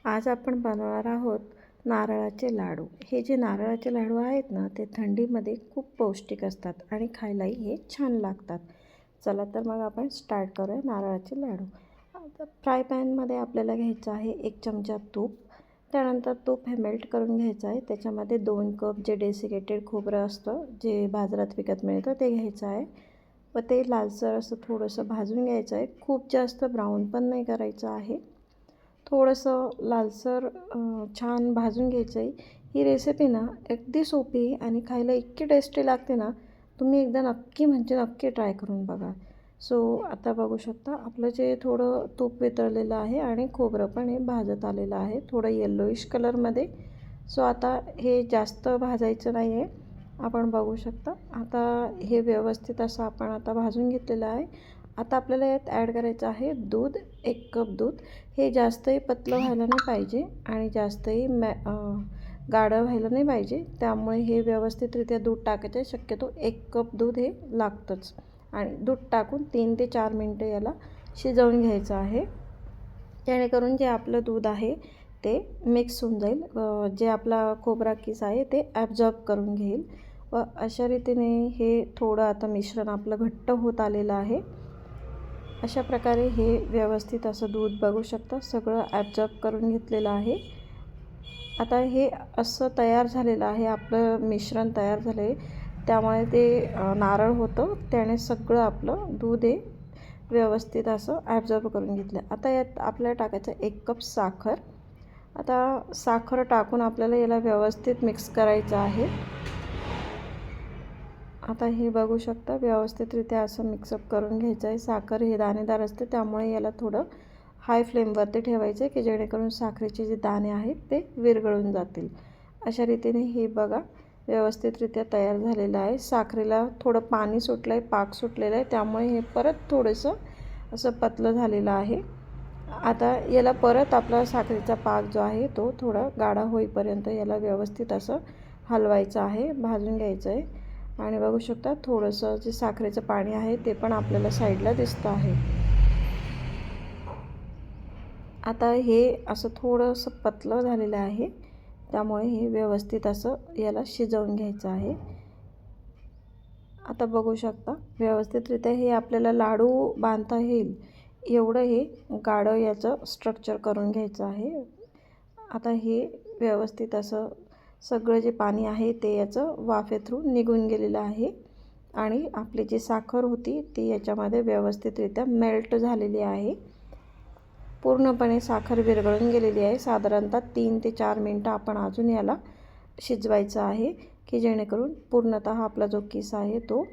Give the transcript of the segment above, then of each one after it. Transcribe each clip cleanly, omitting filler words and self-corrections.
आज आपण बनवणार आहोत नारळाचे लाडू। हे जे नारळाचे लाडू आहेत ना, ते थंडीमध्ये खूप पौष्टिक असतात आणि खायलाही हे छान लागतात। चला तर मग आपण स्टार्ट करूया नारळाचे लाडू। आता फ्राय पॅनमध्ये आपल्याला घ्यायचं आहे 1 चमचा तूप। त्यानंतर तूप हे मेल्ट करून घ्यायचं आहे। त्याच्यामध्ये 2 कप जे डेसिकेटेड खोबरं असतं, जे बाजारात विकत मिळतं, ते घ्यायचं आहे व ते लालसर असं थोडंसं भाजून घ्यायचं आहे। खूप जास्त ब्राऊन पण नाही करायचं आहे, थोडंसं लालसर छान भाजून घ्यायचं आहे। ही रेसिपी ना अगदी सोपी आणि खायला इतकी टेस्टी लागते ना, तुम्ही एकदा नक्की म्हणजे नक्की ट्राय करून बघा। सो आता बघू शकता आपलं जे थोडं तूप वितळलेलं आहे आणि खोबरं पण हे भाजत आलेलं आहे थोडं येल्लोइश कलरमध्ये। सो आता हे जास्त भाजायचं नाही आहे, आपण बघू शकता। आता हे व्यवस्थित असं आपण आता भाजून घेतलेलं आहे। आता आपल्याला यात ॲड करायचं आहे दूध, 1 कप दूध। हे जास्तही पतलं व्हायला नाही पाहिजे आणि जास्तही गाढं व्हायला नाही पाहिजे, त्यामुळे हे व्यवस्थितरित्या दूध टाकायचं आहे। शक्यतो 1 कप दूध हे लागतंच आणि दूध टाकून 3 ते 4 मिनटं याला शिजवून घ्यायचं आहे, जेणेकरून जे आपलं दूध आहे ते मिक्स होऊन जाईल, जे आपला खोबरा किस आहे ते ॲब्झॉर्ब करून घेईल व अशा रीतीने हे थोडं आता मिश्रण आपलं घट्ट होत आलेलं आहे। अशा प्रकारे हे व्यवस्थित असं दूध बघू शकता सगळं ॲब्झॉर्ब करून घेतलेलं आहे। आता हे असं तयार झालेलं आहे, आपलं मिश्रण तयार झालं आहे, त्यामुळे ते नारळ होतं त्याने सगळं आपलं दूध हे व्यवस्थित असं ॲब्झॉर्ब करून घेतलं। आता यात आपल्याला टाकायचं 1 कप साखर। आता साखर टाकून आपल्याला याला व्यवस्थित मिक्स करायचं आहे। आता हे बघू शकता व्यवस्थितरित्या असं मिक्सअप करून घ्यायचं आहे। साखर हे दाणेदार असते, त्यामुळे याला थोडं हाय फ्लेमवरती ठेवायचं आहे, की जेणेकरून साखरेचे जे दाणे आहेत ते विरघळून जातील। अशा रीतीने हे बघा व्यवस्थितरित्या तयार झालेलं आहे। साखरेला थोडं पाणी सुटलं आहे, पाक सुटलेलं आहे, त्यामुळे हे परत थोडंसं असं पतलं झालेलं आहे। आता याला परत आपला साखरेचा पाक जो आहे तो थोडा गाढा होईपर्यंत याला व्यवस्थित असं हलवायचं आहे, भाजून घ्यायचं आहे। आणि बघू शकता थोडंसं जे साखरेचं पाणी आहे ते पण आपल्याला साईडला दिसतं आहे। आता हे असं थोडंसं पतलं झालेलं आहे, त्यामुळे हे व्यवस्थित असं याला शिजवून घ्यायचं आहे। आता बघू शकता व्यवस्थितरित्या हे आपल्याला लाडू बांधता येईल एवढं हे गाढं याचं स्ट्रक्चर करून घ्यायचं आहे। आता हे व्यवस्थित असं सगळं जे पाणी आहे ते याचं वाफे थ्रू निघून गेलेलं आहे आणि आपली जी साखर होती ती याच्यामध्ये व्यवस्थितरित्या मेल्ट झालेली आहे। पूर्णपणे साखर विरघळून गेलेली आहे। साधारणतः 3 ते 4 मिनटं आपण अजून याला शिजवायचं आहे, की जेणेकरून पूर्णतः आपला जो किस आहे तो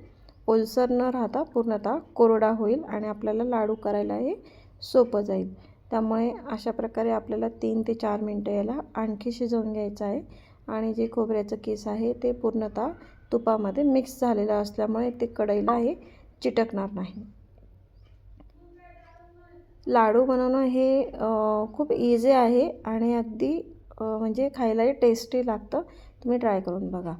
ओलसर न राहता पूर्णतः कोरडा होईल आणि आपल्याला लाडू करायला हे सोपं जाईल। त्यामुळे अशा प्रकारे आपल्याला 3 ते 4 मिनटं याला आणखी शिजवून घ्यायचं आहे आणि जे खोबऱ्याचं किस आहे ते पूर्णतः तुपामध्ये मिक्स झालेलं असल्यामुळे ते कढईला हे चिटकणार नाही। लाडू बनवणं हे खूप इझी आहे आणि अगदी म्हणजे खायलाही टेस्टी लागतं, तुम्ही ट्राय करून बघा।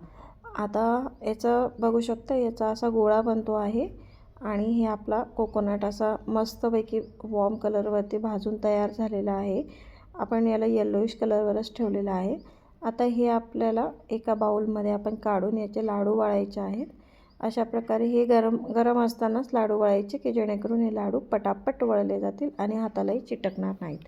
आता याचं बघू शकता याचा असा गोळा बनतो आहे आणि हे आपला कोकोनट असा मस्तपैकी वॉर्म कलरवरती भाजून तयार झालेला आहे। आपण याला येल्लोइश कलरवरच ठेवलेलं आहे। आता हे आपल्याला एका बाउलमध्ये आपण काढून याचे लाडू वळायचे आहेत। अशा प्रकारे हे गरम असतानाच लाडू वळायचे, की जेणेकरून हे लाडू पटापट वळले जातील आणि हातालाही चिटकणार नाहीत।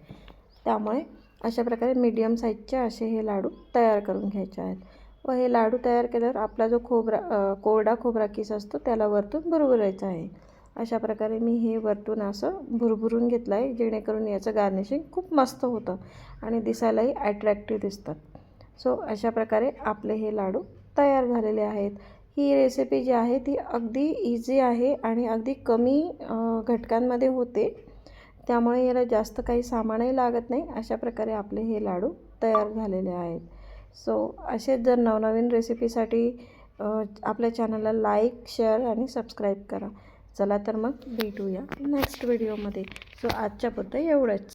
त्यामुळे अशा प्रकारे मीडियम साईजचे असे हे लाडू तयार करून घ्यायचे आहेत व हे लाडू तयार केल्यावर आपला जो कोरडा खोबरा किस असतो त्याला वरतून भुरभुरायचा आहे। अशा प्रकारे मी हे वरतून असं भुरभुरून घेतलं आहे, जेणेकरून याचं गार्निशिंग खूप मस्त होतं आणि दिसायलाही अट्रॅक्टिव्ह दिसतात। सो अशा प्रकारे आपले हे लाडू तयार झालेले आहेत। ही रेसिपी जी आहे ती अगदी इझी आहे आणि अगदी कमी घटकांमध्ये होते, त्यामुळे याला जास्त काही सामानही लागत नाही। अशा प्रकारे आपले हे लाडू तयार झालेले आहेत। सो असेच जर नवनवीन रेसिपीसाठी आपल्या चॅनलला लाईक, शेअर आणि सबस्क्राईब करा। चला तर मग भेटूया नेक्स्ट व्हिडिओमध्ये। सो आजच्यापुरतं एवढंच।